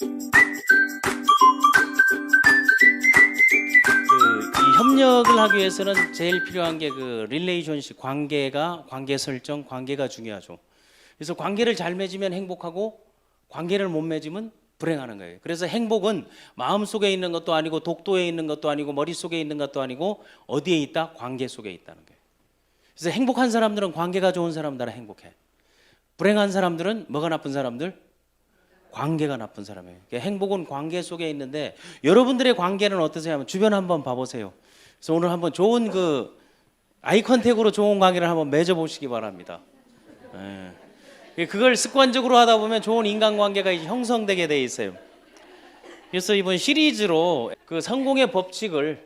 이 협력을 하기 위해서는 제일 필요한 게 그 릴레이션십, 관계 설정, 관계가 중요하죠. 그래서 관계를 잘 맺으면 행복하고 관계를 못 맺으면 불행하는 거예요. 그래서 행복은 마음속에 있는 것도 아니고 독도에 있는 것도 아니고 머릿속에 있는 것도 아니고 어디에 있다? 관계 속에 있다는 거예요. 그래서 행복한 사람들은 관계가 좋은 사람들은 행복해. 불행한 사람들은 뭐가 나쁜 사람들? 관계가 나쁜 사람이에요. 그러니까 행복은 관계 속에 있는데 여러분들의 관계는 어떠세요? 하면 주변 한번 봐보세요. 그래서 오늘 한번 좋은 그 아이 컨택으로 좋은 관계를 한번 맺어보시기 바랍니다. 그걸 습관적으로 하다 보면 좋은 인간관계가 이제 형성되게 돼 있어요. 그래서 이번 시리즈로 그 성공의 법칙을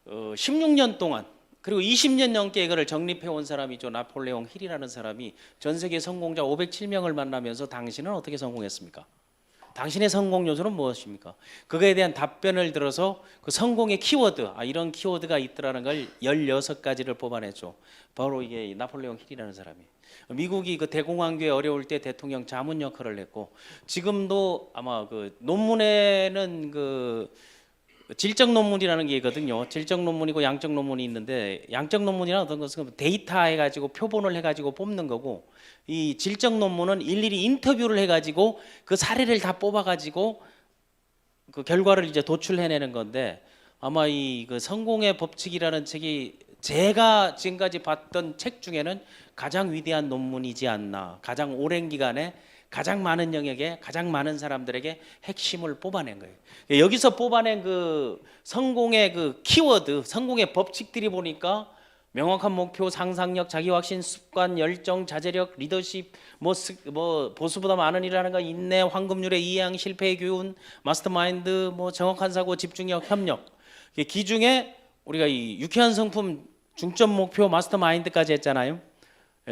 16년 동안 그리고 20년 넘게 이거를 정립해 온 사람이죠. 나폴레옹 힐이라는 사람이 전 세계 성공자 507명을 만나면서 당신은 어떻게 성공했습니까? 당신의 성공 요소는 무엇입니까? 그거에 대한 답변을 들어서 그 성공의 키워드, 이런 키워드가 있더라는 걸 16가지를 뽑아냈죠. 바로 이게 나폴레옹 힐이라는 사람이. 미국이 그 대공황기에 어려울 때 대통령 자문 역할을 했고, 지금도 아마 그 논문에는 그 질적 논문이라는 게 있거든요. 질적 논문이고 양적 논문이 있는데, 양적 논문이란 어떤 것은 데이터 해가지고 표본을 해가지고 뽑는 거고, 이 질적 논문은 일일이 인터뷰를 해가지고 그 사례를 다 뽑아가지고 그 결과를 이제 도출해내는 건데, 아마 이 그 성공의 법칙이라는 책이 제가 지금까지 봤던 책 중에는 가장 위대한 논문이지 않나. 가장 오랜 기간에 가장 많은 영역에 가장 많은 사람들에게 핵심을 뽑아낸 거예요. 여기서 뽑아낸 그 성공의 그 키워드, 성공의 법칙들이 보니까 명확한 목표, 상상력, 자기 확신, 습관, 열정, 자제력, 리더십, 뭐 보수보다 많은 일을 하는 거, 인내, 황금률의 이양, 실패의 교훈, 마스터마인드, 뭐 정확한 사고, 집중력, 협력. 기중에 우리가 이 유쾌한 성품, 중점 목표, 마스터마인드까지 했잖아요.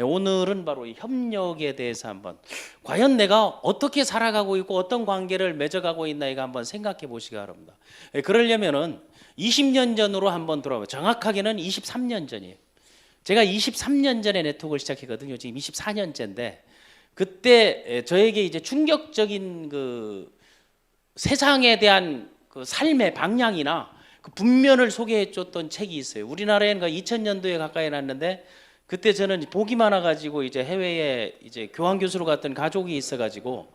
오늘은 바로 이 협력에 대해서 한번 과연 내가 어떻게 살아가고 있고 어떤 관계를 맺어가고 있나 이거 한번 생각해 보시기 바랍니다. 그러려면은 20년 전으로 한번 돌아봐요. 정확하게는 23년 전이에요. 제가 23년 전에 네트워크를 시작했거든요. 지금 24년째인데 그때 저에게 이제 충격적인 그 세상에 대한 그 삶의 방향이나 그 분면을 소개해 줬던 책이 있어요. 우리나라에는 2000년도에 가까이 났는데 그때 저는 복이 많아가지고 이제 해외에 이제 교환 교수로 갔던 가족이 있어가지고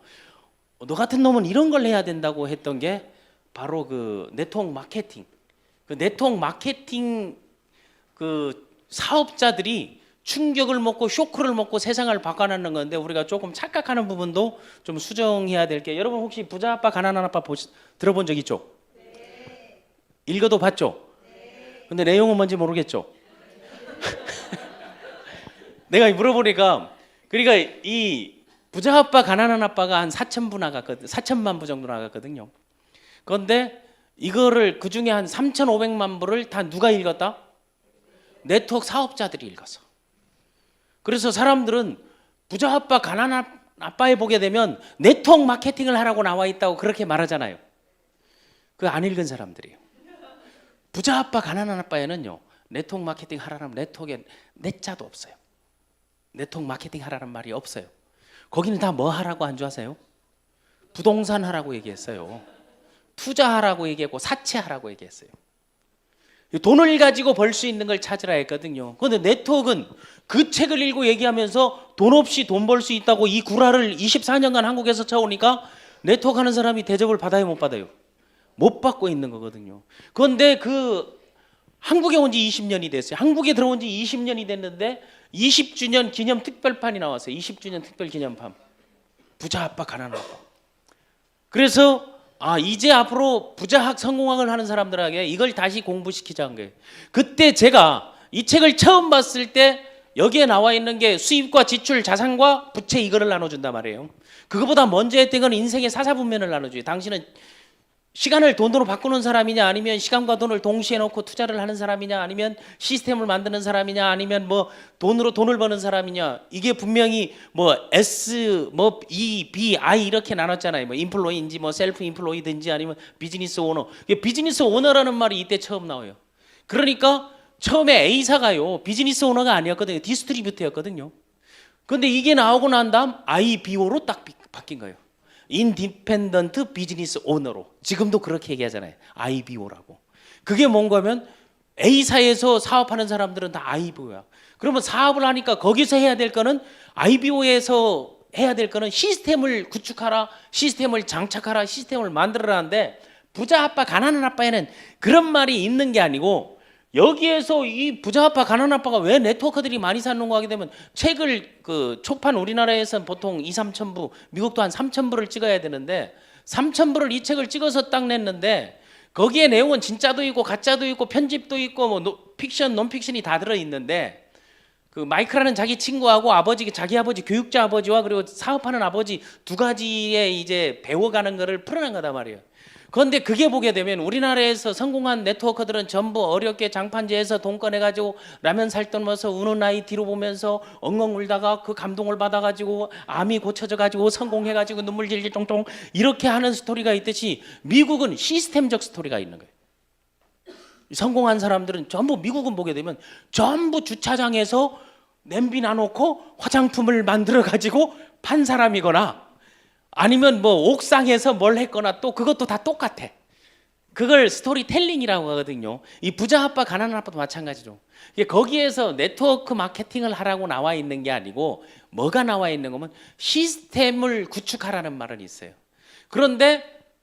너 같은 놈은 이런 걸 해야 된다고 했던 게 바로 그 네트워크 마케팅. 그 네트워크 마케팅 그 사업자들이 충격을 먹고 쇼크를 먹고 세상을 바꿔놓는 건데 우리가 조금 착각하는 부분도 좀 수정해야 될 게, 여러분 혹시 부자 아빠 가난한 아빠 들어본 적 있죠? 네. 읽어도 봤죠? 네. 근데 내용은 뭔지 모르겠죠? 내가 물어보니까 그러니까 이 부자 아빠 가난한 아빠가 한 4,000부 나갔거든. 4천만 부 정도 나갔거든요. 그런데 이거를 그 중에 한 3,500만 부를 다 누가 읽었다? 네트워크 사업자들이 읽었어. 그래서 사람들은 부자 아빠 가난한 아빠에 보게 되면 네트워크 마케팅을 하라고 나와 있다고 그렇게 말하잖아요. 그거 안 읽은 사람들이에요. 부자 아빠 가난한 아빠에는요 네트워크 마케팅 하라는 네트워크에 내자도 없어요. 네트워크 마케팅 하라는 말이 없어요. 거기는 다 뭐 하라고 안 좋아하세요? 부동산 하라고 얘기했어요. 투자하라고 얘기했고 사채하라고 얘기했어요. 돈을 가지고 벌 수 있는 걸 찾으라 했거든요. 그런데 네트워크는 그 책을 읽고 얘기하면서 돈 없이 돈 벌 수 있다고 이 구라를 24년간 한국에서 쳐오니까 네트워크 하는 사람이 대접을 받아요, 못 받아요? 못 받고 있는 거거든요. 그런데 그 한국에 온 지 20년이 됐어요. 한국에 들어온 지 20년이 됐는데 20주년 기념 특별판이 나왔어요. 20주년 특별 기념판. 부자 아빠 가난한 아빠. 그래서 이제 앞으로 부자학 성공학을 하는 사람들에게 이걸 다시 공부시키자는 거예요. 그때 제가 이 책을 처음 봤을 때 여기에 나와 있는 게 수입과 지출, 자산과 부채 이거를 나눠준단 말이에요. 그거보다 먼저 했던 건 인생의 사사분면을 나눠줘요. 당신은 시간을 돈으로 바꾸는 사람이냐, 아니면 시간과 돈을 동시에 놓고 투자를 하는 사람이냐, 아니면 시스템을 만드는 사람이냐, 아니면 뭐 돈으로 돈을 버는 사람이냐. 이게 분명히 뭐 S, 뭐 E, B, I 이렇게 나눴잖아요. 뭐 인플로이인지 뭐 셀프 인플로이든지 아니면 비즈니스 오너. 비즈니스 오너라는 말이 이때 처음 나와요. 그러니까 처음에 A사가요 비즈니스 오너가 아니었거든요. 디스트리뷰터였거든요. 그런데 이게 나오고 난 다음 IBO로 딱 바뀐 거예요. 인디펜던트 비즈니스 오너로, 지금도 그렇게 얘기하잖아요. IBO라고. 그게 뭔가 하면 A사에서 사업하는 사람들은 다 IBO야. 그러면 사업을 하니까 거기서 해야 될 거는, IBO에서 해야 될 거는 시스템을 구축하라, 시스템을 장착하라, 시스템을 만들어라는데, 부자 아빠 가난한 아빠에는 그런 말이 있는 게 아니고, 여기에서 이 부자 아빠 가난한 아빠가 왜 네트워크들이 많이 사는가 하게 되면, 책을 그 초판 우리나라에서는 보통 2, 3천 부, 미국도 한 3천 부를 찍어야 되는데 3천 부를 이 책을 찍어서 딱 냈는데, 거기에 내용은 진짜도 있고 가짜도 있고 편집도 있고 뭐 픽션, 논픽션이 다 들어 있는데, 그 마이크라는 자기 친구하고 아버지, 자기 아버지 교육자 아버지와 그리고 사업하는 아버지 두 가지의 이제 배워가는 거를 풀어낸 거단 말이에요. 그런데 그게 보게 되면 우리나라에서 성공한 네트워커들은 전부 어렵게 장판지에서 돈 꺼내가지고 라면 살떠면서 우는 아이 뒤로 보면서 엉엉 울다가 그 감동을 받아가지고 암이 고쳐져가지고 성공해가지고 눈물 질질 쫑쫑 이렇게 하는 스토리가 있듯이, 미국은 시스템적 스토리가 있는 거예요. 성공한 사람들은 전부, 미국은 보게 되면 전부 주차장에서 냄비 놔놓고 화장품을 만들어 가지고 판 사람이거나, 아니면 뭐 옥상에서 뭘 했거나, 또 그것도 다 똑같아. 그걸 스토리텔링이라고 하거든요. 이 부자 아빠 가난한 아빠도 마찬가지로, 거기에서 네트워크 마케팅을 하라고 나와 있는 게 아니고, 뭐가 나와 있는 거면 시스템을 구축하라는 말은 있어요. 그런데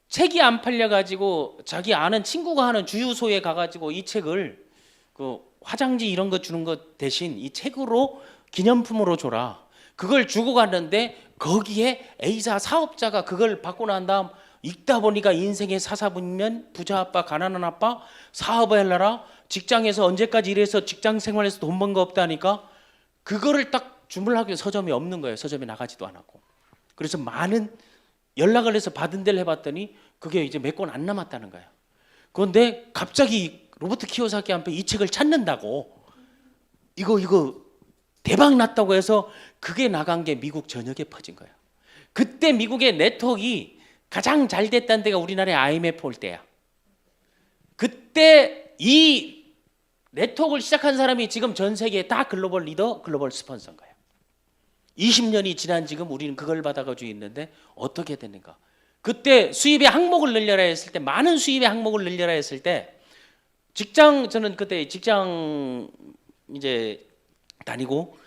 책이 안 팔려가지고 자기 아는 친구가 하는 주유소에 가가지고 이 책을, 그 화장지 이런 거 주는 것 대신 이 책으로 기념품으로 줘라. 그걸 주고 갔는데 거기에 A사 사업자가 그걸 받고 난 다음 읽다 보니까 인생의 사사분면, 부자 아빠 가난한 아빠, 사업을 하려라, 직장에서 언제까지 일해서 직장 생활에서 돈 번 거 없다니까, 그거를 딱 주문하기 서점이 없는 거예요. 서점에 나가지도 않았고. 그래서 많은 연락을 해서 받은 데를 해봤더니 그게 이제 몇 권 안 남았다는 거예요. 그런데 갑자기 로버트 키요사키한테 이 책을 찾는다고, 이거 대박 났다고 해서 그게 나간 게 미국 전역에 퍼진 거예요. 그때 미국의 네트워크가 가장 잘 됐다는 데가 우리나라의 IMF 올 때야. 그때 이 네트워크를 시작한 사람이 지금 전 세계에 다 글로벌 리더, 글로벌 스폰서인 거예요. 20년이 지난 지금 우리는 그걸 받아가지고 있는데 어떻게 됐는가? 그때 수입의 항목을 늘려라 했을 때, 많은 수입의 항목을 늘려라 했을 때, 저는 그때 직장 이제 다니고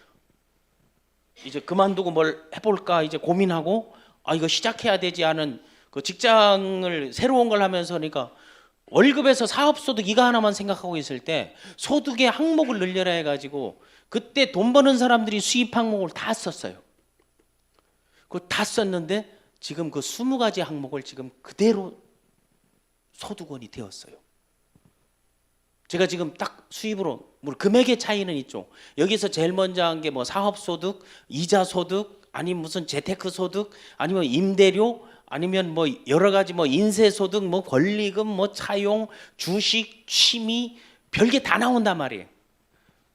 이제 그만두고 뭘 해볼까 이제 고민하고, 이거 시작해야 되지 하는 그 직장을 새로운 걸 하면서, 그러니까 월급에서 사업소득 이거 하나만 생각하고 있을 때 소득의 항목을 늘려라 해가지고, 그때 돈 버는 사람들이 수입 항목을 다 썼어요. 그거 다 썼는데 지금 그 20가지 항목을 지금 그대로 소득원이 되었어요. 제가 지금 딱 수입으로, 뭐 금액의 차이는 있죠. 여기서 제일 먼저 한 게 뭐 사업소득, 이자소득, 아니면 무슨 재테크소득, 아니면 임대료, 아니면 뭐 여러 가지 뭐 인세소득, 뭐 권리금, 뭐 차용, 주식, 취미, 별게 다 나온단 말이에요.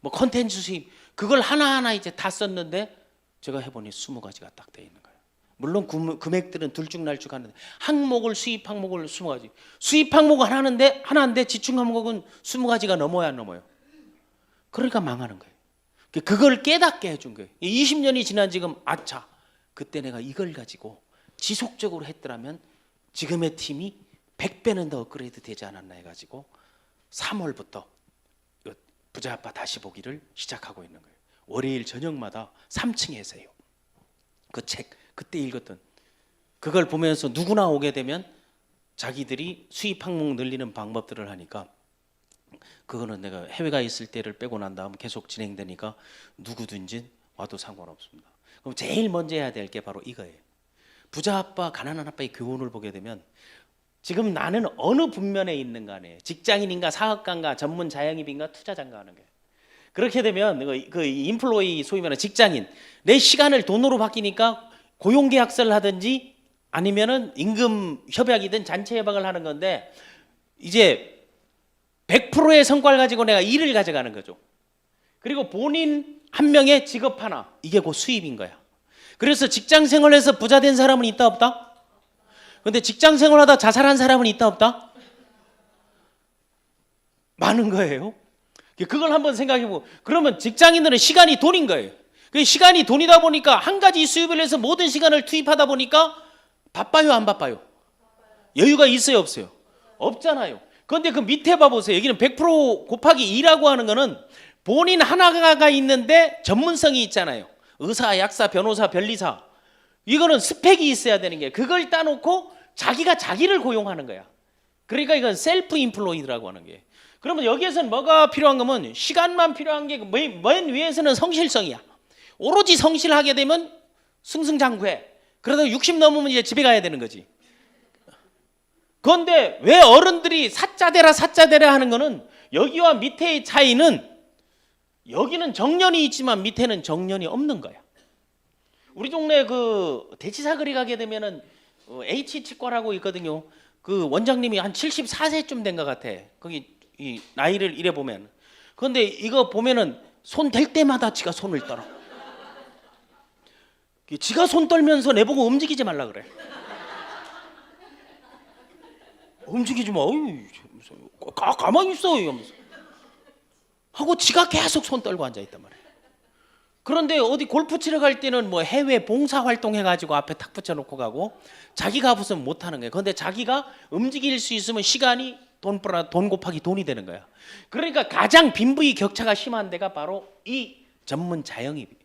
뭐 컨텐츠 수입, 그걸 하나하나 이제 다 썼는데 제가 해보니 20가지가 딱 돼 있는 거예요. 물론 금액들은 들쭉날쭉 하는데, 항목을, 수입 항목을 20가지, 수입 항목은 하나인데 지출 항목은 20가지가 넘어야 안 넘어요. 그러니까 망하는 거예요. 그걸 깨닫게 해준 거예요. 20년이 지난 지금, 아차, 그때 내가 이걸 가지고 지속적으로 했더라면 지금의 팀이 100배는 더 업그레이드 되지 않았나 해가지고 3월부터 부자 아빠 다시 보기를 시작하고 있는 거예요. 월요일 저녁마다 3층에서 해요. 그 책 그때 읽었던 그걸 보면서 누구나 오게 되면 자기들이 수입 항목 늘리는 방법들을 하니까, 그거는 내가 해외가 있을 때를 빼고 난 다음 계속 진행되니까 누구든지 와도 상관없습니다. 그럼 제일 먼저 해야 될 게 바로 이거예요. 부자 아빠 가난한 아빠의 교훈을 보게 되면, 지금 나는 어느 분면에 있는 간에 직장인인가 사업가인가 전문 자영업인가 투자자인가 하는 거예요. 그렇게 되면 그 인플로이, 소위 말하는 직장인, 내 시간을 돈으로 바뀌니까 고용계약서를 하든지 아니면은 임금 협약이든 잔체 협약을 하는 건데, 이제 100%의 성과를 가지고 내가 일을 가져가는 거죠. 그리고 본인 한 명의 직업 하나, 이게 곧 수입인 거야. 그래서 직장 생활에서 부자 된 사람은 있다 없다? 근데 직장 생활하다 자살한 사람은 있다 없다? 많은 거예요. 그걸 한번 생각해보고, 그러면 직장인들은 시간이 돈인 거예요. 그 시간이 돈이다 보니까 한 가지 수입을 해서 모든 시간을 투입하다 보니까 바빠요, 안 바빠요? 여유가 있어요, 없어요? 없잖아요. 그런데 그 밑에 봐보세요. 여기는 100% 곱하기 2라고 하는 거는 본인 하나가 있는데 전문성이 있잖아요. 의사, 약사, 변호사, 변리사. 이거는 스펙이 있어야 되는 게, 그걸 따놓고 자기가 자기를 고용하는 거야. 그러니까 이건 셀프 인플로이드라고 하는 게. 그러면 여기에서는 뭐가 필요한 거면 시간만 필요한 게 맨 위에서는 성실성이야. 오로지 성실하게 되면 승승장구해. 그러다 60 넘으면 이제 집에 가야 되는 거지. 그런데 왜 어른들이 사자대라 하는 거는, 여기와 밑에의 차이는 여기는 정년이 있지만 밑에는 정년이 없는 거야. 우리 동네 그 대치사거리 가게 되면은 H치과라고 있거든요. 그 원장님이 한 74세쯤 된 것 같아. 거기 이 나이를 이래 보면. 그런데 이거 보면은 손 댈 때마다 지가 손을 떨어. 지가 손 떨면서 내보고 움직이지 말라 그래. 움직이지 마. 가만히 있어. 이러면서. 하고 지가 계속 손 떨고 앉아 있단 말이야. 그런데 어디 골프 치러 갈 때는 뭐 해외 봉사 활동 해가지고 앞에 탁 붙여놓고 가고, 자기가 무슨 못하는 거야. 그런데 자기가 움직일 수 있으면 시간이 돈 곱하기 돈이 되는 거야. 그러니까 가장 빈부의 격차가 심한 데가 바로 이 전문 자영입이에요.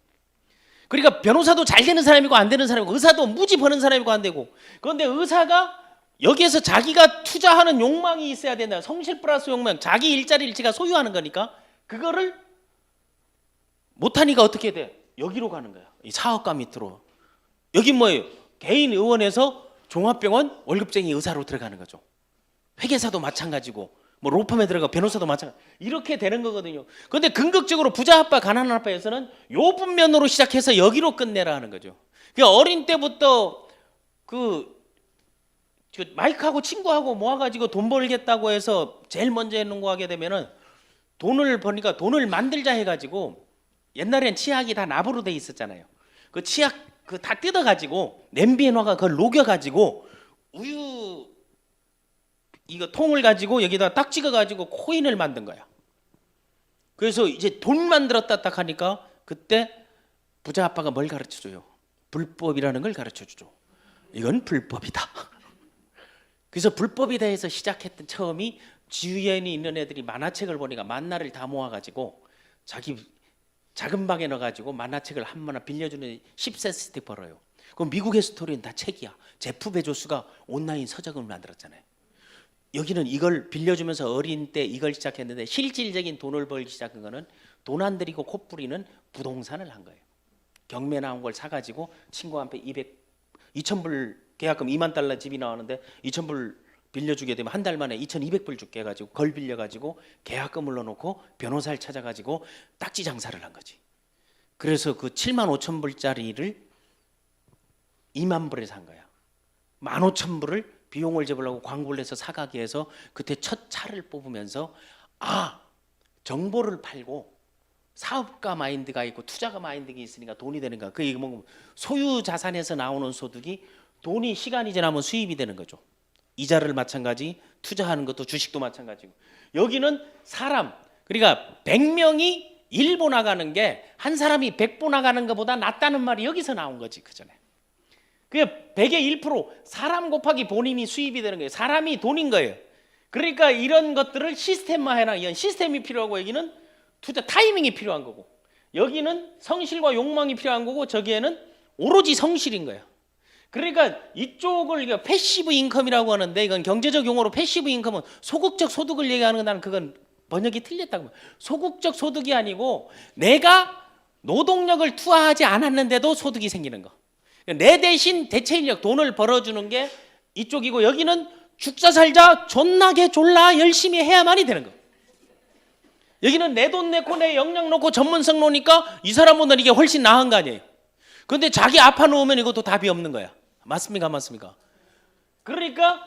그러니까 변호사도 잘 되는 사람이고 안 되는 사람이고, 의사도 무지 버는 사람이고 안 되고. 그런데 의사가 여기에서 자기가 투자하는 욕망이 있어야 된다. 성실 플러스 욕망, 자기 일자리를 지가 소유하는 거니까 그거를 못하니까 어떻게 돼? 여기로 가는 거야. 이 사업가 밑으로. 여기 뭐예요? 개인 의원에서 종합병원 월급쟁이 의사로 들어가는 거죠. 회계사도 마찬가지고, 뭐 로펌에 들어가 변호사도 마찬가지. 이렇게 되는 거거든요. 그런데 근극적으로 부자 아빠, 가난한 아빠에서는 요 분면으로 시작해서 여기로 끝내라 하는 거죠. 그러니까 어린 때부터 그 마이크하고 친구하고 모아가지고 돈 벌겠다고 해서 제일 먼저 해놓은 거 하게 되면은, 돈을 버니까 돈을 만들자 해가지고, 옛날엔 치약이 다 납으로 돼 있었잖아요. 그 치약 그 다 뜯어가지고 냄비에 넣어가 그걸 녹여가지고 우유 이거 통을 가지고 여기다 딱 찍어가지고 코인을 만든 거야. 그래서 이제 돈 만들었다 딱 하니까 그때 부자 아빠가 뭘 가르쳐줘요? 불법이라는 걸 가르쳐주죠. 이건 불법이다. 그래서 불법이다 해서 시작했던 처음이, 주위에 있는 애들이 만화책을 보니까 만화를 다 모아가지고 자기 작은 방에 넣어가지고 만화책을 한 만화 빌려주는 10센트 벌어요. 그럼 미국의 스토리는 다 책이야. 제프 베조스가 온라인 서적을 만들었잖아요. 여기는 이걸 빌려주면서 어린 때 이걸 시작했는데, 실질적인 돈을 벌기 시작한 거는 돈 안 들이고 코 뿌리는 부동산을 한 거예요. 경매 나온 걸 사가지고 친구한테 2,000불 계약금 2만 달러 집이 나왔는데 2,000불 빌려주게 되면 한 달 만에 2,200불 줄게 해가지고 걸 빌려가지고 계약금을 넣어놓고 변호사를 찾아가지고 딱지 장사를 한 거지. 그래서 그 7만 5천 불짜리를 2만 불에 산 거야. 15,000불을 비용을 잡으려고 광고를 해서 사가게 해서 그때 첫 차를 뽑으면서, 아, 정보를 팔고 사업가 마인드가 있고 투자가 마인드가 있으니까 돈이 되는가. 그 얘기 뭐 소유 자산에서 나오는 소득이 돈이 시간이 지나면 수입이 되는 거죠. 이자를 마찬가지, 투자하는 것도 주식도 마찬가지고. 여기는 사람, 그러니까 100명이 1보 나가는 게 한 사람이 100보 나가는 것보다 낫다는 말이 여기서 나온 거지, 그 전에. 그게 100의 1%, 사람 곱하기 본인이 수입이 되는 거예요. 사람이 돈인 거예요. 그러니까 이런 것들을 시스템화해라. 이런 시스템이 필요하고, 여기는 투자 타이밍이 필요한 거고, 여기는 성실과 욕망이 필요한 거고, 저기에는 오로지 성실인 거예요. 그러니까 이쪽을 우리가 패시브 인컴이라고 하는데, 이건 경제적 용어로 패시브 인컴은 소극적 소득을 얘기하는 건, 나는 그건 번역이 틀렸다고. 소극적 소득이 아니고 내가 노동력을 투하하지 않았는데도 소득이 생기는 거. 내 대신 대체 인력, 돈을 벌어주는 게 이쪽이고, 여기는 죽자 살자 존나게 졸라 열심히 해야만이 되는 거. 여기는 내 돈 내고 내 역량 놓고 전문성 놓으니까 이 사람보다 이게 훨씬 나은 거 아니에요. 그런데 자기 아파 놓으면 이것도 답이 없는 거야. 맞습니까? 맞습니까? 그러니까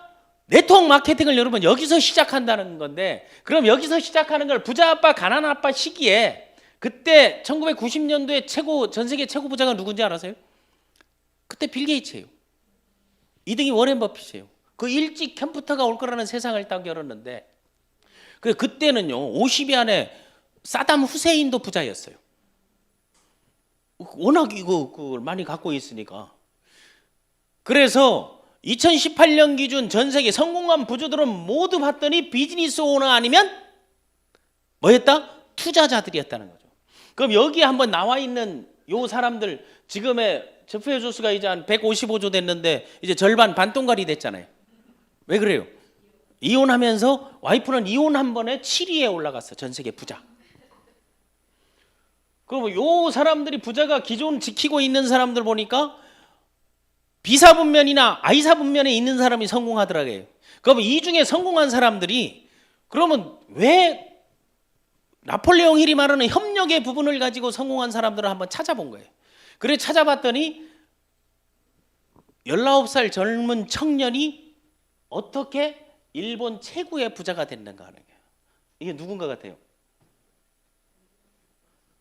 네트워크 마케팅을 여러분 여기서 시작한다는 건데, 그럼 여기서 시작하는 걸 부자 아빠, 가난한 아빠 시기에, 그때 1990년도에 전 세계 최고 부자가 누군지 알아세요? 그때 빌 게이츠예요. 2등이 워렌 버핏이에요. 그 일찍 컴퓨터가 올 거라는 세상을 딱 열었는데, 그때는요 50위 안에 사담 후세인도 부자였어요. 워낙 이거 많이 갖고 있으니까. 그래서 2018년 기준 전 세계 성공한 부주들은 모두 봤더니 비즈니스 오너 아니면 뭐였다? 투자자들이었다는 거죠. 그럼 여기에 한번 나와 있는 요 사람들, 지금의 제프 베조스가 이제 한 155조 됐는데 이제 절반 반동갈이 됐잖아요. 왜 그래요? 이혼하면서 와이프는 이혼 한 번에 7위에 올라갔어. 전 세계 부자. 그럼 요 사람들이 부자가 기존 지키고 있는 사람들 보니까 비사분면이나 아이사분면에 있는 사람이 성공하더라고요. 그럼 이 중에 성공한 사람들이 그러면 왜 나폴레옹 힐이 말하는 협력의 부분을 가지고 성공한 사람들을 한번 찾아본 거예요. 그래 찾아봤더니 19살 젊은 청년이 어떻게 일본 최고의 부자가 됐는가 하는 거예요. 이게 누군가 같아요?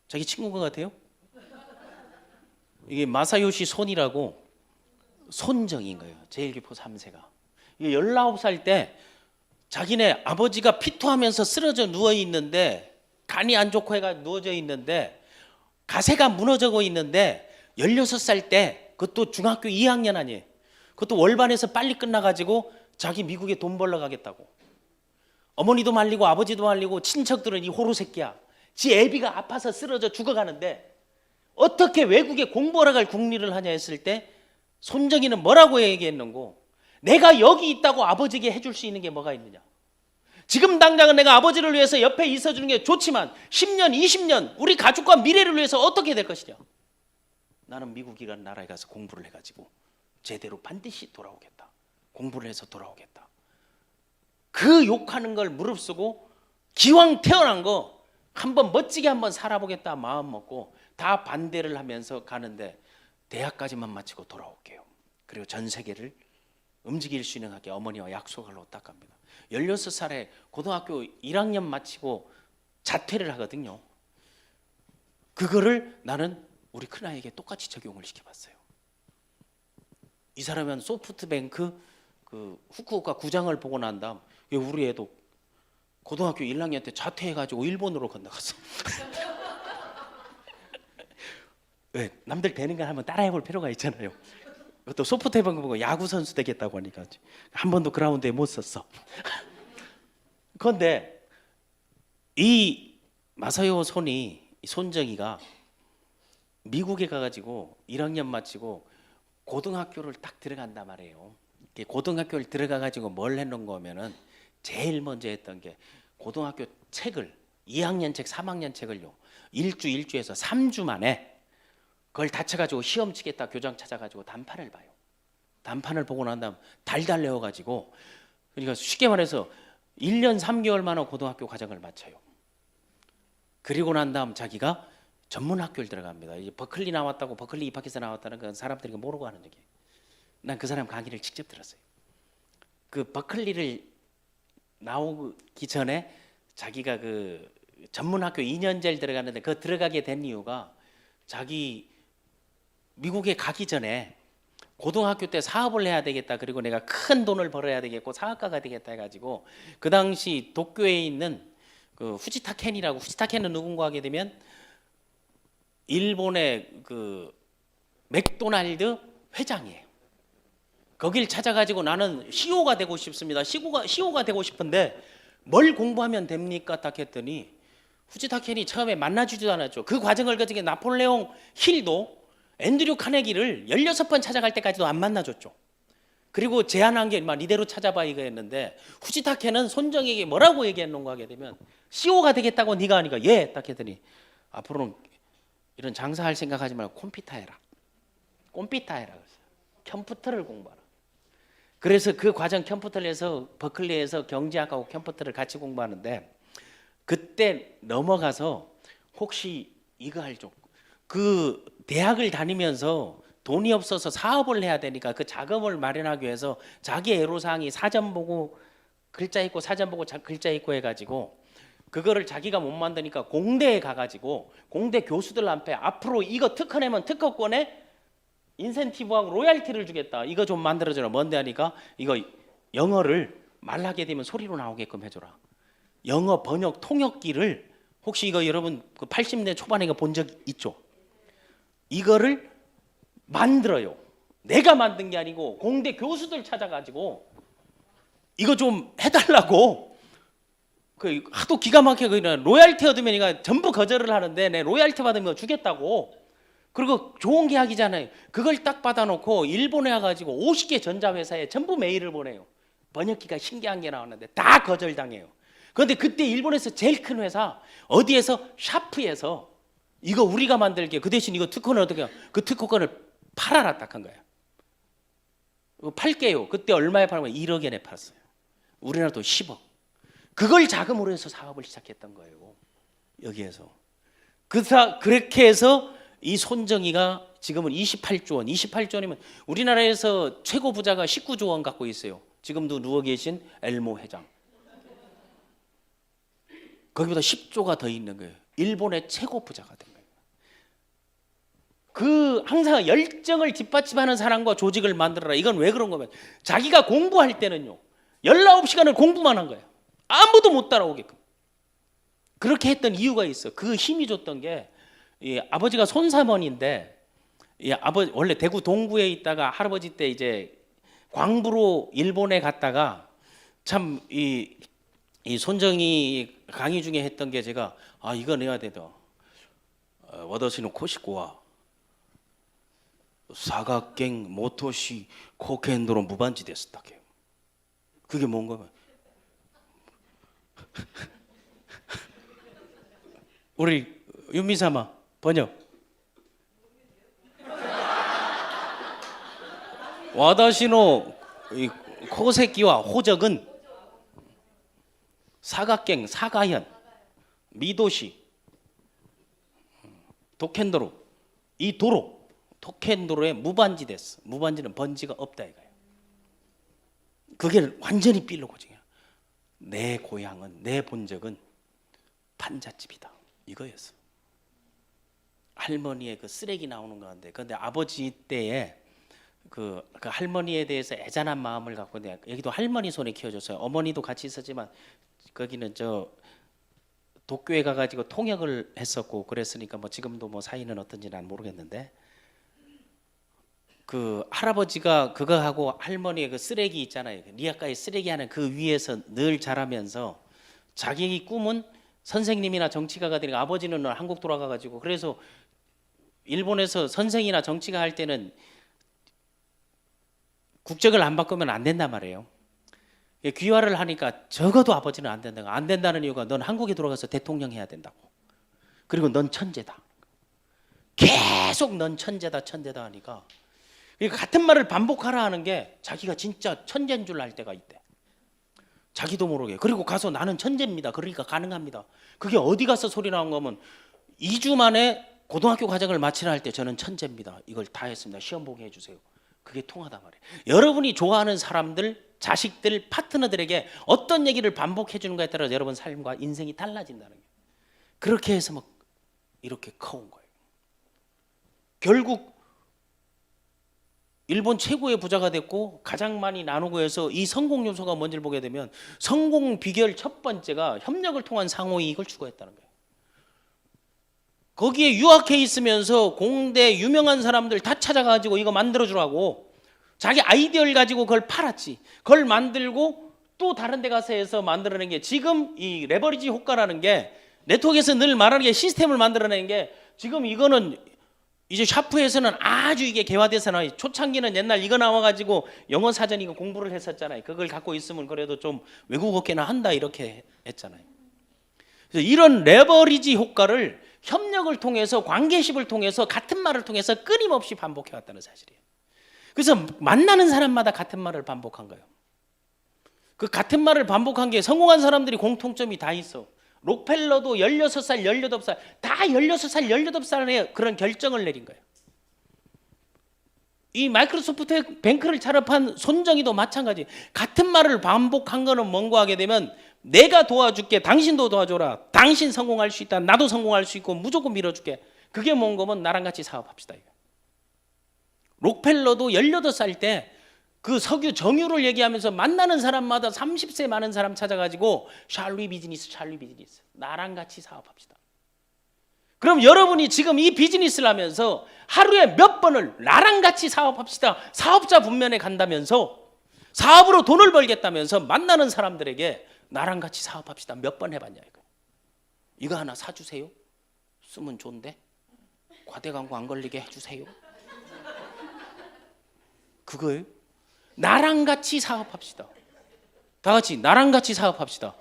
자기 친구가 같아요? 이게 마사요시 손이라고 손정인 거예요. 제1기포 3세가. 이게 19살 때 자기네 아버지가 피토하면서 쓰러져 누워 있는데 간이 안 좋고 해가 누워져 있는데 가세가 무너지고 있는데 16살 때 그것도 중학교 2학년 아니에요. 그것도 월반에서 빨리 끝나가지고 자기 미국에 돈 벌러 가겠다고. 어머니도 말리고 아버지도 말리고 친척들은 이 호루 새끼야. 지 애비가 아파서 쓰러져 죽어가는데 어떻게 외국에 공부하러 갈 궁리를 하냐 했을 때 손정이는 뭐라고 얘기했는고, 내가 여기 있다고 아버지에게 해줄 수 있는 게 뭐가 있느냐. 지금 당장은 내가 아버지를 위해서 옆에 있어주는 게 좋지만 10년 20년 우리 가족과 미래를 위해서 어떻게 될 것이냐. 나는 미국이라는 나라에 가서 공부를 해가지고 제대로 반드시 돌아오겠다. 공부를 해서 돌아오겠다. 그 욕하는 걸 무릅쓰고 기왕 태어난 거 한번 멋지게 한번 살아보겠다 마음 먹고 다 반대를 하면서 가는데 대학까지만 마치고 돌아올게요. 그리고 전 세계를 움직일 수 있는 하게 어머니와 약속을 딱 갑니다. 16살에 고등학교 1학년 마치고 자퇴를 하거든요. 그거를 나는 우리 큰아이에게 똑같이 적용을 시켜봤어요. 이 사람은 소프트뱅크 그 후쿠오카 구장을 보고 난 다음 우리 애도 고등학교 1학년 때 자퇴해가지고 일본으로 건너갔어. 왜? 남들 되는 걸 한번 따라해볼 필요가 있잖아요. 또 소프트뱅크 보고 야구 선수 되겠다고 하니까 한 번도 그라운드에 못 썼어. 그런데 이 마사요 손이 손정이가 미국에 가가지고 1학년 마치고 고등학교를 딱 들어간단 말이에요. 고등학교를 들어가가지고 뭘 했는 거면은 제일 먼저 했던 게 고등학교 책을 2학년 책, 3학년 책을요 일주에서 3주 만에 그걸 다쳐가지고 시험 치겠다 교장 찾아가지고 단판을 봐요. 단판을 보고 난 다음 달달 외워가지고, 그러니까 쉽게 말해서 1년 3개월 만에 고등학교 과정을 마쳐요. 그리고 난 다음 자기가 전문 학교를 들어갑니다. 이제 버클리 나왔다고, 버클리 입학해서 나왔다는 건 사람들이 모르고 하는 얘기예요. 난 그 사람 강의를 직접 들었어요. 그 버클리를 나오기 전에 자기가 그 전문 학교 2년제를 들어갔는데 그 들어가게 된 이유가 자기 미국에 가기 전에 고등학교 때 사업을 해야 되겠다. 그리고 내가 큰 돈을 벌어야 되겠고 사업가가 되겠다 해가지고 그 당시 도쿄에 있는 그 후지타 켄이라고, 후지타 켄은 누군가 하게 되면 일본의 그 맥도날드 회장이에요. 거길 찾아가지고 나는 CEO가 되고 싶습니다. CEO가 되고 싶은데 뭘 공부하면 됩니까? 딱 했더니 후지타 켄이 처음에 만나주지도 않았죠. 그 과정을 거치게 나폴레옹 힐도 앤드류 카네기를 16번 찾아갈 때까지도 안 만나줬죠. 그리고 제안한 게 이대로 찾아봐 이거 했는데 후지타 켄은 손정에게 뭐라고 얘기했는가 하게 되면 CEO가 되겠다고 네가 하니까 예 딱 했더니 앞으로는 이런 장사할 생각하지 말고 컴퓨터 해라. 컴퓨터 해라. 컴퓨터를 공부하라. 그래서 그 과정 컴퓨터를 해서 버클리에서 경제학하고 컴퓨터를 같이 공부하는데 그때 넘어가서 혹시 이거 알죠? 그 대학을 다니면서 돈이 없어서 사업을 해야 되니까 그 자금을 마련하기 위해서 자기 애로사항이 사전 보고 글자 있고 사전 보고 글자 있고 해가지고 그거를 자기가 못 만드니까 공대에 가가지고 공대 교수들 앞에 앞으로 이거 특허내면 특허권에 인센티브하고 로얄티를 주겠다. 이거 좀 만들어줘라. 뭔데 하니까 이거 영어를 말하게 되면 소리로 나오게끔 해줘라. 영어 번역 통역기를 혹시 이거 여러분 그 80년대 초반에 본 적 있죠? 이거를 만들어요. 내가 만든 게 아니고 공대 교수들 찾아가지고 이거 좀 해달라고 그 하도 기가 막히게 그냥 로얄티 얻으면 이거 전부 거절을 하는데 내 로얄티 받으면 주겠다고. 그리고 좋은 계약이잖아요. 그걸 딱 받아놓고 일본에 와가지고 50개 전자회사에 전부 메일을 보내요. 번역기가 신기한 게 나왔는데 다 거절당해요. 그런데 그때 일본에서 제일 큰 회사 어디에서 샤프에서 이거 우리가 만들게 그 대신 이거 특허는 어떻게 해요? 그 특허권을 팔아라 딱 한 거야. 팔게요. 그때 얼마에 팔면 1억엔에 팔았어요. 우리나라도 10억. 그걸 자금으로 해서 사업을 시작했던 거예요. 여기에서. 그렇게 해서 이 손정희가 지금은 28조 원, 28조 원이면 우리나라에서 최고 부자가 19조 원 갖고 있어요. 지금도 누워 계신 엘모 회장. 거기보다 10조가 더 있는 거예요. 일본의 최고 부자가 된 거예요. 그 항상 열정을 뒷받침하는 사람과 조직을 만들어라. 이건 왜 그런 거면 자기가 공부할 때는요. 19시간을 공부만 한 거예요. 아무도 못 따라오게끔. 그렇게 했던 이유가 있어. 그 힘이 줬던 게 아버지가 손사mon인데 아버지 원래 대구 동구에 있다가 할아버지 때 이제 광부로 일본에 갔다가 참 이 손정희 강의 중에 했던 게 제가 이거 내야 되다. 와다시노 코시코와 사각갱 모토시 코켄도로 무반지 됐었다. 그게 뭔가 우리 윤미사마 번역. 와다시노 코세키와 호적은 사각갱, 사가현, 미도시, 도켄도로 이 도로 도켄도로에 무반지 됐어. 무반지는 번지가 없다 이거예요. 그게 완전히 삘로고징이야. 내 고향은 내 본적은 판잣집이다 이거였어. 할머니의 그 쓰레기 나오는 건데, 근데 아버지 때에 그 할머니에 대해서 애잔한 마음을 갖고 내가 여기도 할머니 손에 키워줬어요. 어머니도 같이 있었지만 거기는 저 도쿄에 가가지고 통역을 했었고 그랬으니까 뭐 지금도 뭐 사이는 어떤지 난 모르겠는데 그 할아버지가 그거 하고 할머니의 그 쓰레기 있잖아요. 리아카의 쓰레기 하는 그 위에서 늘 자라면서 자기 꿈은 선생님이나 정치가가 되니까 아버지는 한국 돌아가가지고 그래서 일본에서 선생이나 정치가 할 때는 국적을 안 바꾸면 안 된단 말이에요. 귀화를 하니까 적어도 아버지는 안 된다고. 안 된다는 이유가 넌 한국에 돌아가서 대통령 해야 된다고. 그리고 넌 천재다. 계속 넌 천재다 천재다 하니까 같은 말을 반복하라 하는 게 자기가 진짜 천재인 줄 알 때가 있대. 자기도 모르게. 그리고 가서 나는 천재입니다. 그러니까 가능합니다. 그게 어디 가서 소리 나온 거면 2주 만에 고등학교 과정을 마치라 할 때 저는 천재입니다. 이걸 다 했습니다. 시험 보게 해주세요. 그게 통하단 말이에요. 여러분이 좋아하는 사람들, 자식들, 파트너들에게 어떤 얘기를 반복해 주는 거에 따라 여러분 삶과 인생이 달라진다는 거예요. 그렇게 해서 막 이렇게 커온 거예요. 결국 일본 최고의 부자가 됐고 가장 많이 나누고 해서 이 성공 요소가 뭔지를 보게 되면 성공 비결 첫 번째가 협력을 통한 상호 이익을 추구했다는 거예요. 거기에 유학해 있으면서 공대 유명한 사람들 다 찾아가지고 이거 만들어주라고 자기 아이디어를 가지고 그걸 팔았지. 그걸 만들고 또 다른 데 가서 해서 만들어낸 게 지금 이 레버리지 효과라는 게 네트워크에서 늘 말하는 게 시스템을 만들어낸 게 지금 이거는 이제 샤프에서는 아주 이게 개화돼서 나와요. 초창기는 옛날 이거 나와가지고 영어 사전 이거 공부를 했었잖아요. 그걸 갖고 있으면 그래도 좀 외국어계나 한다 이렇게 했잖아요. 그래서 이런 레버리지 효과를 협력을 통해서 관계십을 통해서 같은 말을 통해서 끊임없이 반복해 왔다는 사실이에요. 그래서 만나는 사람마다 같은 말을 반복한 거예요. 그 같은 말을 반복한 게 성공한 사람들이 공통점이 다 있어. 록펠러도 16살, 18살 다 16살, 18살에 그런 결정을 내린 거예요. 이 마이크로소프트 뱅크를 창업한 손정희도 마찬가지. 같은 말을 반복한 거는 뭔가 하게 되면 내가 도와줄게, 당신도 도와줘라. 당신 성공할 수 있다. 나도 성공할 수 있고 무조건 밀어줄게. 그게 뭔 거면 나랑 같이 사업합시다. 이거. 록펠러도 18살 때 그 석유 정유를 얘기하면서 만나는 사람마다 30세 많은 사람 찾아가지고 샬리 비즈니스, 샬리 비즈니스. 나랑 같이 사업합시다. 그럼 여러분이 지금 이 비즈니스를 하면서 하루에 몇 번을 나랑 같이 사업합시다, 사업자 분면에 간다면서, 사업으로 돈을 벌겠다면서 만나는 사람들에게 나랑 같이 사업합시다 몇 번 해봤냐 이거. 이거 하나 사주세요. 쓰면 좋은데 과대 광고 안 걸리게 해주세요. 그거예요. 나랑 같이 사업합시다. 다 같이 나랑 같이 사업합시다.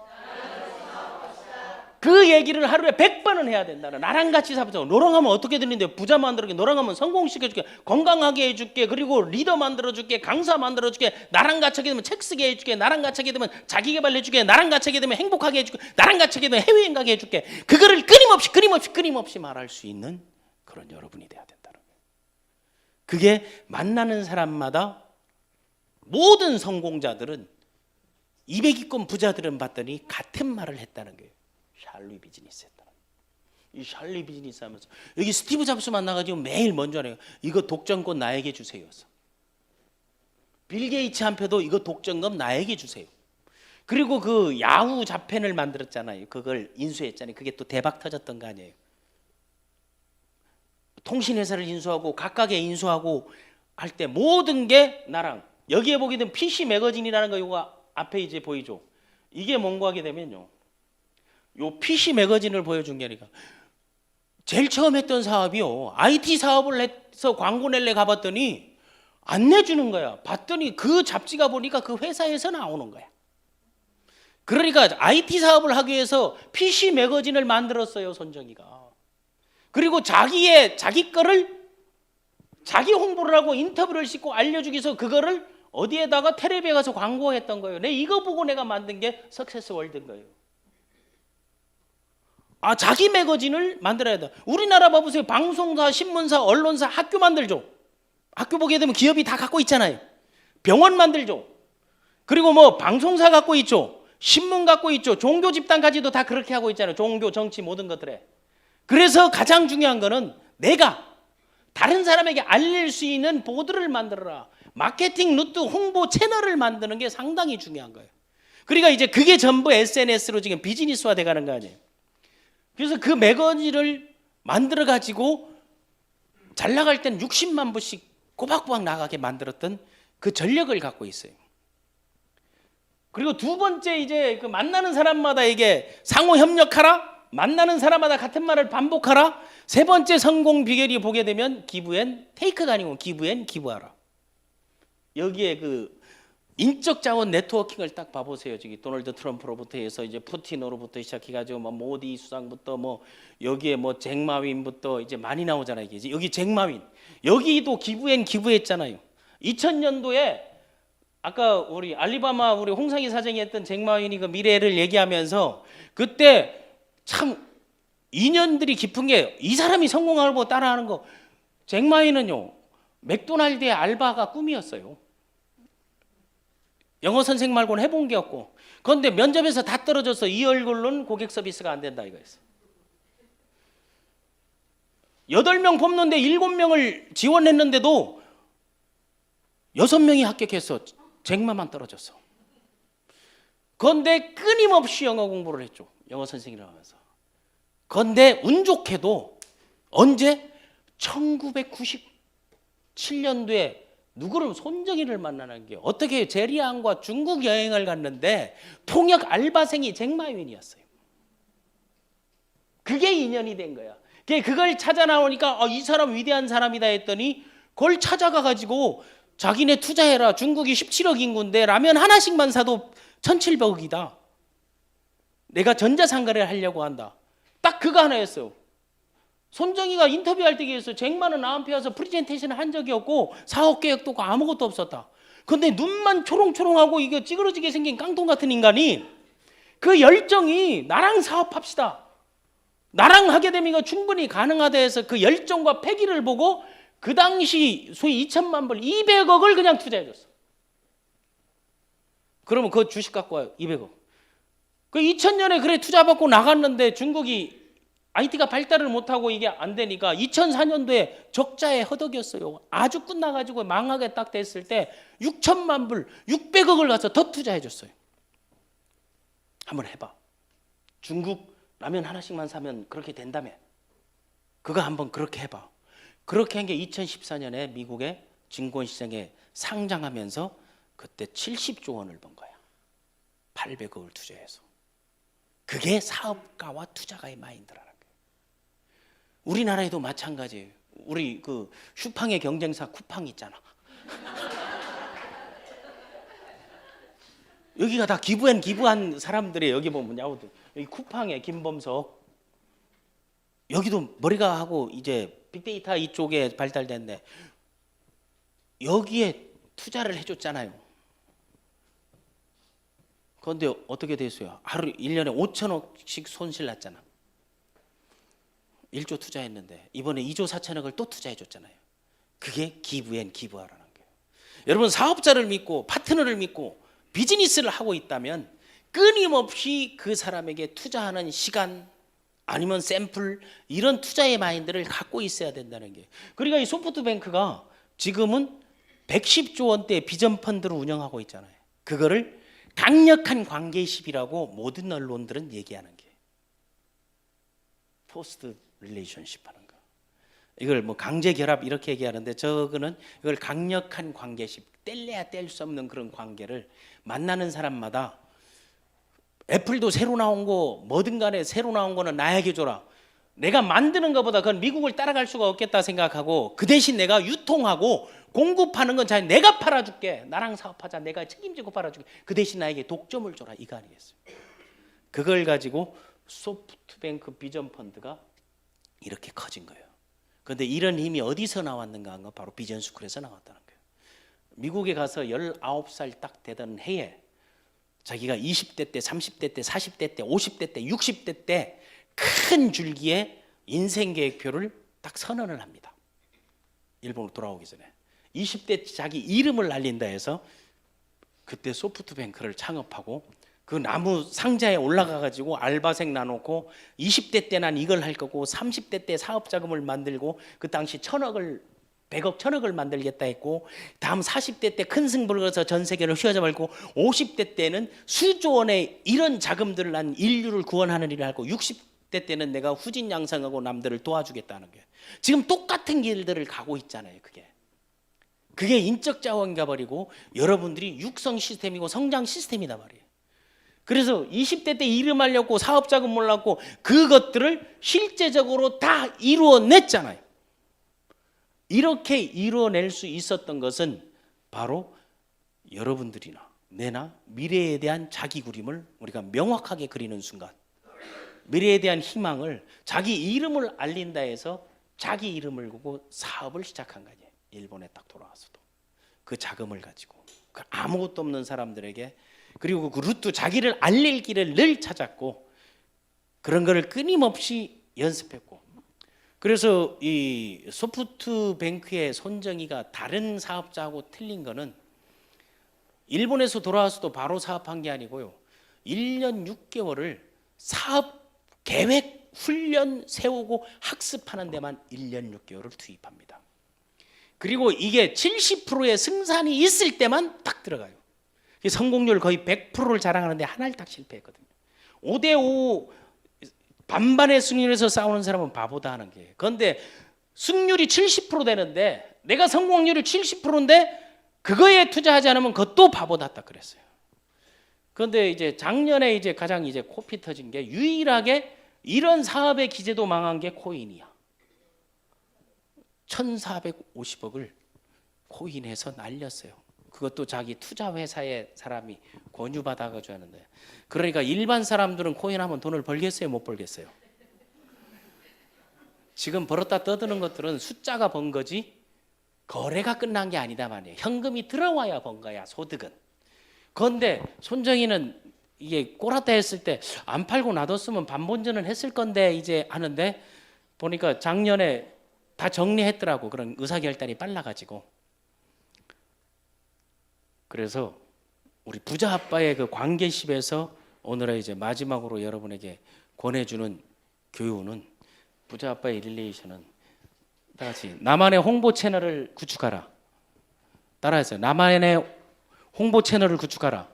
그 얘기를 하루에 100번은 해야 된다는. 나랑 같이 사업하자. 너랑 하면 어떻게 되는데? 부자 만들어줄게. 너랑 하면 성공시켜줄게. 건강하게 해줄게. 그리고 리더 만들어줄게. 강사 만들어줄게. 나랑 같이 하게 되면 책 쓰게 해줄게. 나랑 같이 하게 되면 자기개발 해줄게. 나랑 같이 하게 되면 행복하게 해줄게. 나랑 같이 하게 되면 해외여행 가게 해줄게. 그거를 끊임없이 말할 수 있는 그런 여러분이 돼야 된다는 거예요. 그게 만나는 사람마다 모든 성공자들은 200위권 부자들은 봤더니 같은 말을 했다는 거예요. 샬리 비즈니스 했다. 이 샬리 비즈니스 하면서 여기 스티브 잡스 만나가지고 매일 먼저 하네요. 이거 독점권 나에게 주세요. 빌 게이츠 한표도 이거 독점권 나에게 주세요. 그리고 그 야후 자펜을 만들었잖아요. 그걸 인수했잖아요. 그게 또 대박 터졌던 거 아니에요. 통신회사를 인수하고 각각에 인수하고 할 때 모든 게 나랑, 여기에 보게 되면 PC 매거진이라는 거 이거 앞에 이제 보이죠. 이게 뭔가 하게 되면요, 요 PC 매거진을 보여준 게 아니라 제일 처음 했던 사업이요, IT 사업을 해서 광고 낼래 가봤더니 안 내주는 거야. 봤더니 그 잡지가 보니까 그 회사에서 나오는 거야. 그러니까 IT 사업을 하기 위해서 PC 매거진을 만들었어요, 손정희가. 그리고 자기 거를 자기 홍보를 하고 인터뷰를 싣고 알려주기 위해서 그거를 어디에다가 텔레비에 가서 광고했던 거예요. 이거 보고 내가 만든 게 석세스 월드인 거예요. 자기 매거진을 만들어야 돼. 우리나라 봐보세요. 방송사, 신문사, 언론사, 학교 만들죠. 학교 보게 되면 기업이 다 갖고 있잖아요. 병원 만들죠. 그리고 뭐 방송사 갖고 있죠. 신문 갖고 있죠. 종교 집단까지도 다 그렇게 하고 있잖아요. 종교, 정치 모든 것들에. 그래서 가장 중요한 거는 내가 다른 사람에게 알릴 수 있는 보드를 만들어라. 마케팅 루트, 홍보 채널을 만드는 게 상당히 중요한 거예요. 그러니까 이제 그게 전부 SNS로 지금 비즈니스화 돼가는 거 아니에요. 그래서 그 매거진을 만들어 가지고 잘 나갈 땐 60만 부씩 꼬박꼬박 나가게 만들었던 그 전력을 갖고 있어요. 그리고 두 번째, 이제 그 만나는 사람마다 이게 상호 협력하라, 만나는 사람마다 같은 말을 반복하라. 세 번째 성공 비결이 보게 되면 기브 앤 테이크가 아니고 기브 앤 기브하라. 여기에 그 인적 자원 네트워킹을 딱 봐보세요. 저기 도널드 트럼프로부터 해서 이제 푸틴으로부터 시작해가지고 뭐 모디 수상부터 뭐 여기에 뭐 잭마윈부터 이제 많이 나오잖아요. 이게 여기 잭마윈, 여기도 기부엔 기부했잖아요. 2000년도에 아까 우리 알리바마 우리 홍상희 사장이 했던 잭마윈이 그 미래를 얘기하면서 그때 참 인연들이 깊은 게 이 사람이 성공하는 거 따라하는 거. 잭마윈은요, 맥도날드의 알바가 꿈이었어요. 영어 선생 말고는 해본 게 없고. 그런데 면접에서 다 떨어져서 이 얼굴로는 고객 서비스가 안 된다 이거였어요. 8명 뽑는데 7명을 지원했는데도 6명이 합격해서 잭마만 떨어졌어. 그런데 끊임없이 영어 공부를 했죠. 영어 선생이라고 하면서. 그런데 운 좋게도 언제? 1997년도에 누구를 손정희를 만나는 게 어떻게 제리안과 중국 여행을 갔는데 통역 알바생이 잭마윈이었어요. 그게 인연이 된 거야. 그걸 찾아 나오니까 이 사람 위대한 사람이다 했더니 그걸 찾아가 가지고 자기네 투자해라. 중국이 17억 인구인데 라면 하나씩만 사도 1,700억이다. 내가 전자상거래를 하려고 한다. 딱 그거 하나였어요. 손정희가 인터뷰할 때 얘기했어요. 잭마는 나한테 와서 프레젠테이션을 한 적이 없고 사업 계획도 없고 아무것도 없었다. 그런데 눈만 초롱초롱하고 이거 찌그러지게 생긴 깡통 같은 인간이 그 열정이 나랑 사업합시다, 나랑 하게 되면 이거 충분히 가능하다 해서 그 열정과 패기를 보고 그 당시 소위 2천만 불 200억을 그냥 투자해줬어. 그러면 그 주식 갖고 와요. 200억. 그 2000년에 그래 투자받고 나갔는데 중국이 IT가 발달을 못하고 이게 안 되니까 2004년도에 적자에 허덕였어요. 아주 끝나가지고 망하게 딱 됐을 때 6천만 불, 600억을 가서 더 투자해줬어요. 한번 해봐. 중국 라면 하나씩만 사면 그렇게 된다며. 그거 한번 그렇게 해봐. 그렇게 한 게 2014년에 미국의 증권시장에 상장하면서 그때 70조 원을 번 거야. 800억을 투자해서. 그게 사업가와 투자가의 마인드라는 거예요. 우리나라에도 마찬가지예요. 우리 그 슈팡의 경쟁사 쿠팡 있잖아. 여기가 다 기부한 사람들이 여기 보면 야구도 여기 쿠팡의 김범석 여기도 머리가 하고 이제 빅데이터 이쪽에 발달됐네. 여기에 투자를 해줬잖아요. 그런데 어떻게 됐어요? 하루 1년에 5천억씩 손실 났잖아. 1조 투자했는데 이번에 2조 4천억을 또 투자해줬잖아요. 그게 기부하라는 거예요. 여러분 사업자를 믿고 파트너를 믿고 비즈니스를 하고 있다면 끊임없이 그 사람에게 투자하는 시간 아니면 샘플 이런 투자의 마인드를 갖고 있어야 된다는 게. 그러니까 이 소프트뱅크가 지금은 110조 원대 비전 펀드를 운영하고 있잖아요. 그거를 강력한 관계십이라고 모든 언론들은 얘기하는 게 포스트 릴레이션십 하는 거. 이걸 뭐 강제 결합 이렇게 얘기하는데 저거는 이걸 강력한 관계십, 뗄래야 뗄 수 없는 그런 관계를 만나는 사람마다 애플도 새로 나온 거 뭐든 간에 새로 나온 거는 나에게 줘라. 내가 만드는 것보다 그건 미국을 따라갈 수가 없겠다 생각하고 그 대신 내가 유통하고 공급하는 건 잘 내가 팔아줄게. 나랑 사업하자. 내가 책임지고 팔아줄게. 그 대신 나에게 독점을 줘라. 이거 아니겠어요? 그걸 가지고 소프트뱅크 비전 펀드가 이렇게 커진 거예요. 그런데 이런 힘이 어디서 나왔는가 하는 건 바로 비전스쿨에서 나왔다는 거예요. 미국에 가서 19살 딱 되던 해에 자기가 20대 때, 30대 때, 40대 때, 50대 때, 60대 때 큰 줄기에 인생 계획표를 딱 선언을 합니다. 일본으로 돌아오기 전에 20대 자기 이름을 날린다 해서 그때 소프트뱅크를 창업하고 그 나무 상자에 올라가 가지고 알바생 나놓고 20대 때 난 이걸 할 거고 30대 때 사업 자금을 만들고 그 당시 100억 1000억을 만들겠다 했고 다음 40대 때 큰 승부를 거서 전 세계를 휘어잡고 50대 때는 수조 원의 이런 자금들을 난 인류를 구원하는 일을 하고 60대 때는 내가 후진 양성하고 남들을 도와주겠다는 게 지금 똑같은 길들을 가고 있잖아요. 그게 인적 자원가 버리고 여러분들이 육성 시스템이고 성장 시스템이다 말이에요. 그래서 20대 때 이름하려고 사업 자금 몰랐고 그것들을 실제적으로 다 이루어냈잖아요. 이렇게 이루어낼 수 있었던 것은 바로 여러분들이나 내나 미래에 대한 자기 그림을 우리가 명확하게 그리는 순간 미래에 대한 희망을 자기 이름을 알린다 해서 자기 이름을 걸고 사업을 시작한 거 아니에요. 일본에 딱 돌아와서도 그 자금을 가지고 그 아무것도 없는 사람들에게 그리고 그 루트 자기를 알릴 길을 늘 찾았고 그런 거를 끊임없이 연습했고 그래서 이 소프트뱅크의 손정희가 다른 사업자하고 틀린 거는 일본에서 돌아와서도 바로 사업한 게 아니고요. 1년 6개월을 사업 계획 훈련 세우고 학습하는 데만 1년 6개월을 투입합니다. 그리고 이게 70%의 승산이 있을 때만 딱 들어가요. 성공률 거의 100%를 자랑하는데 하나를 딱 실패했거든요. 5대5 반반의 승률에서 싸우는 사람은 바보다 하는 게. 그런데 승률이 70% 되는데 내가 성공률이 70%인데 그거에 투자하지 않으면 그것도 바보다 딱 그랬어요. 그런데 이제 작년에 이제 가장 이제 코피 터진 게 유일하게 이런 사업의 기재도 망한 게 코인이야. 1,450억을 코인해서 날렸어요. 그것도 자기 투자 회사의 사람이 권유받아 가지고 하는데 그러니까 일반 사람들은 코인하면 돈을 벌겠어요, 못 벌겠어요? 지금 벌었다 떠드는 것들은 숫자가 번 거지 거래가 끝난 게 아니다 말이에요. 현금이 들어와야 번 거야, 소득은. 그런데 손정희는 이게 꼬랐다 했을 때 안 팔고 놔뒀으면 반본전은 했을 건데 이제 하는데 보니까 작년에 다 정리했더라고. 그런 의사결단이 빨라가지고. 그래서 우리 부자 아빠의 그 관계십에서 오늘의 이제 마지막으로 여러분에게 권해주는 교훈은 부자 아빠의 릴레이션은 다 같이 나만의 홍보 채널을 구축하라. 따라하세요. 나만의 홍보 채널을 구축하라.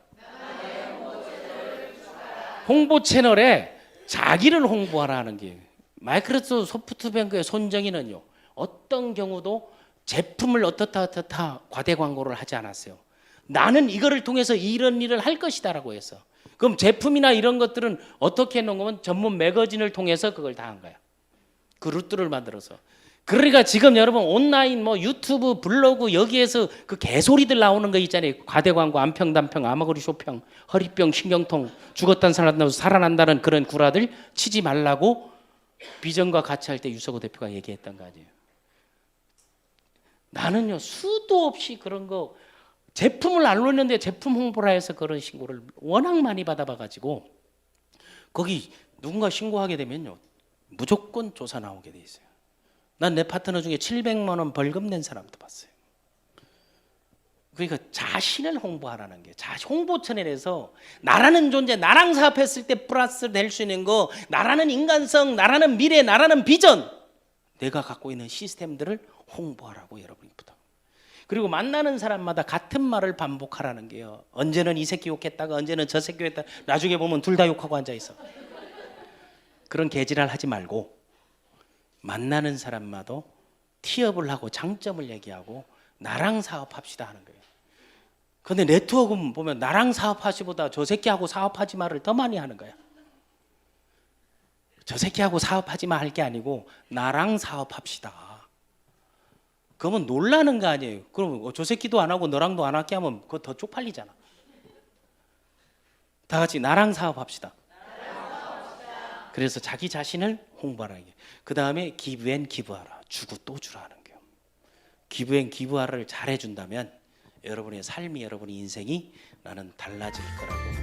홍보 채널에 자기를 홍보하라 하는 게 마이크로소프트 소프트뱅크의 손정희는요, 어떤 경우도 제품을 어떻다 과대 광고를 하지 않았어요. 나는 이거를 통해서 이런 일을 할 것이다라고 해서. 그럼 제품이나 이런 것들은 어떻게 해놓은 거면 전문 매거진을 통해서 그걸 다 한 거야. 그 루트를 만들어서. 그러니까 지금 여러분 온라인 뭐 유튜브 블로그 여기에서 그 개소리들 나오는 거 있잖아요. 과대 광고, 안평, 단평, 아마구리 쇼평, 허리병, 신경통, 죽었다는 사람 살아난다는 그런 구라들 치지 말라고 비전과 같이 할 때 유석호 대표가 얘기했던 거 아니에요. 나는요 수도 없이 그런 거 제품을 안 놓는데 제품 홍보라 해서 그런 신고를 워낙 많이 받아봐가지고 거기 누군가 신고하게 되면요 무조건 조사 나오게 돼 있어요. 난 내 파트너 중에 700만 원 벌금 낸 사람도 봤어요. 그러니까 자신을 홍보하라는 게, 홍보 채널에서 나라는 존재, 나랑 사업했을 때 플러스 될 수 있는 거, 나라는 인간성, 나라는 미래, 나라는 비전, 내가 갖고 있는 시스템들을 홍보하라고 여러분부터. 그리고 만나는 사람마다 같은 말을 반복하라는 게요. 언제는 이 새끼 욕했다가 언제는 저 새끼 욕했다가 나중에 보면 둘 다 욕하고 앉아 있어. 그런 개지랄 하지 말고 만나는 사람마다 티업을 하고 장점을 얘기하고 나랑 사업합시다 하는 거예요. 근데 네트워크 보면 나랑 사업하시보다 저 새끼하고 사업하지 마를 더 많이 하는 거야. 저 새끼하고 사업하지 마 할 게 아니고 나랑 사업합시다. 그러면 놀라는 거 아니에요. 그럼 저 새끼도 안 하고 너랑도 안 할게 하면 그거 더 쪽팔리잖아. 다 같이 나랑 사업합시다. 그래서 자기 자신을 홍보하라는 게. 그 다음에 기브 앤 기브하라. 주고 또 주라는 거예요. 기브 앤 기브하라를 잘 해준다면 여러분의 삶이, 여러분의 인생이 나는 달라질 거라고